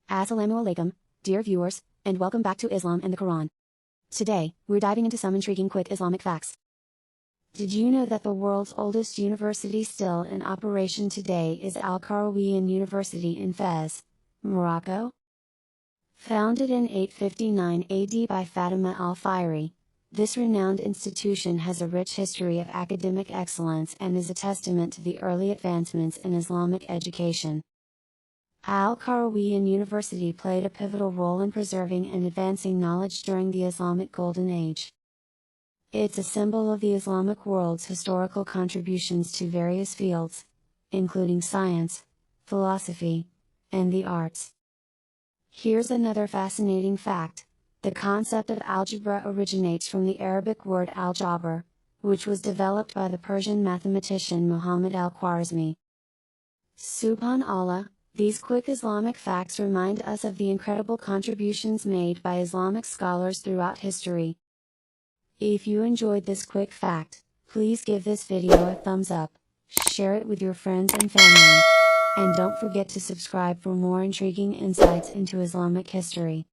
Assalamu alaikum, dear viewers, and welcome back to Islam and the Qur'an. Today, we're diving into some intriguing quick Islamic facts. Did you know that the world's oldest university still in operation today is Al-Qarawiyyin University in Fez, Morocco? Founded in 859 AD by Fatima al-Fihri, this renowned institution has a rich history of academic excellence and is a testament to the early advancements in Islamic education. Al-Qarawiyyin University played a pivotal role in preserving and advancing knowledge during the Islamic Golden Age. It's a symbol of the Islamic world's historical contributions to various fields, including science, philosophy, and the arts. Here's another fascinating fact: the concept of algebra originates from the Arabic word al-jabr, which was developed by the Persian mathematician Muhammad al-Khwarizmi. Subhanallah, these quick Islamic facts remind us of the incredible contributions made by Islamic scholars throughout history. If you enjoyed this quick fact, please give this video a thumbs up, share it with your friends and family, and don't forget to subscribe for more intriguing insights into Islamic history.